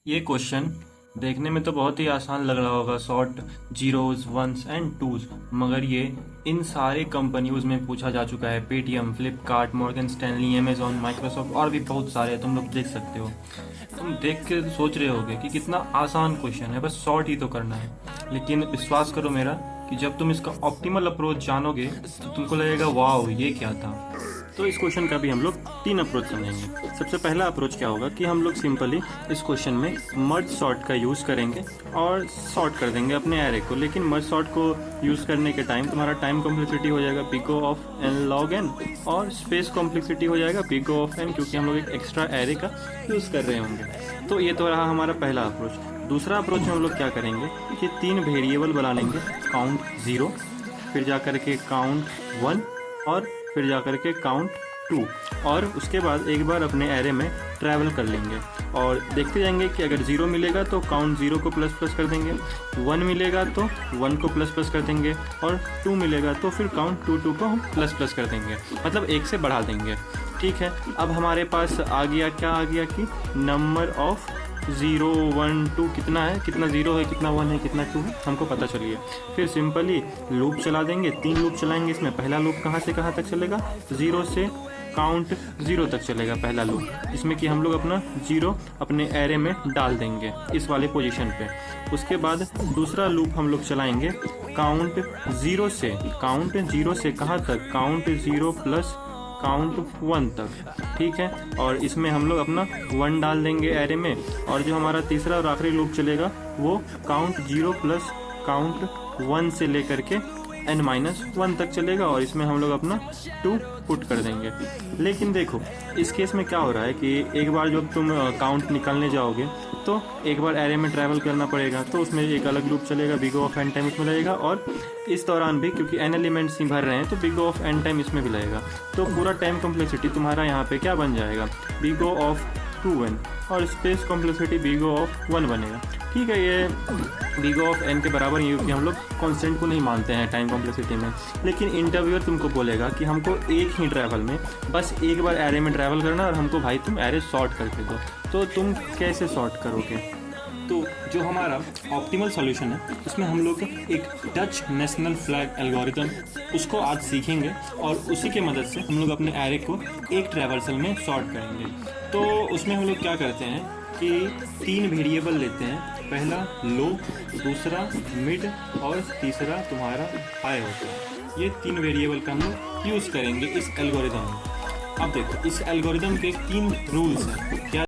ये क्वेश्चन देखने में तो बहुत ही आसान लग रहा होगा, short zeros ones and twos, मगर ये इन सारे कंपनियों में पूछा जा चुका है। Paytm, Flipkart, Morgan Stanley, Amazon, Microsoft और भी बहुत सारे तुम लोग देख सकते हो। तुम देख के सोच रहे होगे कि कितना आसान क्वेश्चन है, बस शॉर्ट ही तो करना है। लेकिन विश्वास करो मेरा कि जब तुम इसका ऑप्टिमल अप्रोच जानोगे तो तुमको लगेगा वाओ ये क्या था। तो इस क्वेश्चन का भी हम लोग 3 अप्रोच समझेंगे। सबसे पहला अप्रोच क्या होगा कि हम लोग सिंपली इस क्वेश्चन में मर्ज सॉर्ट का यूज़ करेंगे और सॉर्ट कर देंगे अपने एरे को। लेकिन मर्ज सॉर्ट को यूज़ करने के टाइम तुम्हारा टाइम कॉम्प्लेक्सिटी हो जाएगा big O of n log n, और स्पेस कॉम्प्लेक्सिटी हो जाएगा पिको ऑफ एन, क्योंकि हम लोग एक एक्स्ट्रा एरे का यूज़ कर रहे होंगे। तो ये तो रहा हमारा पहला अप्रोच। दूसरा अप्रोच में हम लोग क्या करेंगे कि 3 वेरिएबल बना लेंगे, काउंट 0, फिर जा कर के काउंट 1 और फिर जा कर के काउंट 2, और उसके बाद एक बार अपने एरे में ट्रैवल कर लेंगे और देखते जाएंगे कि अगर 0 मिलेगा तो काउंट 0 को प्लस प्लस कर देंगे, 1 मिलेगा तो 1 को प्लस प्लस कर देंगे, और 2 मिलेगा तो फिर काउंट 2 को हम प्लस प्लस कर देंगे, मतलब 1 से बढ़ा देंगे। ठीक है, अब हमारे पास आ गया, क्या आ गया कि नंबर ऑफ 0 1 2 कितना है, कितना 0 है, कितना 1 है, कितना 2 है, हमको पता चलिए। फिर सिंपली लूप चला देंगे, 3 लूप चलाएंगे। इसमें पहला लूप कहाँ से कहाँ तक चलेगा, 0 से काउंट 0 तक चलेगा पहला लूप, जिसमें कि हम लोग अपना 0 अपने एरे में डाल देंगे इस वाले पोजीशन पे। उसके बाद दूसरा लूप हम लोग चलाएंगे काउंट 0 से कहाँ तक, काउंट 0 प्लस काउंट 1 तक। ठीक है, और इसमें हम लोग अपना 1 डाल देंगे एरे में, और जो हमारा तीसरा और आखिरी लूप चलेगा वो काउंट 0 प्लस काउंट 1 से लेकर के n-1 तक चलेगा, और इसमें हम लोग अपना 2 पुट कर देंगे। लेकिन देखो इस केस में क्या हो रहा है कि एक बार जब तुम काउंट निकालने जाओगे तो एक बार एरे में ट्रैवल करना पड़ेगा, तो उसमें एक अलग लूप चलेगा, बिग ऑफ एन टाइम इसमें लगेगा, और इस दौरान भी क्योंकि एन एलिमेंट्स ही भर रहे हैं तो बिग ऑफ एन टाइम इसमें भी लगेगा। तो पूरा टाइम कॉम्प्लेक्सिटी तुम्हारा यहाँ पे क्या बन जाएगा, बिग ऑफ 2n, और स्पेस कॉम्प्लेक्सिटी बिग ऑफ 1 बनेगा। ठीक है, ये बिग ऑफ एन के बराबर ही, क्योंकि हम लोग कॉन्स्टेंट को नहीं मानते हैं टाइम कॉम्प्लेक्सिटी में। लेकिन इंटरव्यूअर तुमको बोलेगा कि हमको एक ही ट्रैवल में बस एक बार एरे में ट्रैवल करना, और हमको भाई तुम एरे सॉर्ट करके दो, तो तुम कैसे सॉर्ट करोगे। तो जो हमारा ऑप्टिमल सॉल्यूशन है उसमें हम लोग एक डच नेशनल फ्लैग एल्गोरिथम उसको आज सीखेंगे, और उसी के मदद से हम लोग अपने एरे को एक ट्रैवर्सल में सॉर्ट करेंगे। तो उसमें हम लोग क्या करते हैं कि 3 वेरिएबल लेते हैं, पहला लो, दूसरा मिड और तीसरा तुम्हारा हाई होता है। ये 3 वेरिएबल का हम लोग यूज़ करेंगे इस एल्गोरिथम में। अब देखो इस एल्गोरिथम के 3 रूल्स हैं। क्या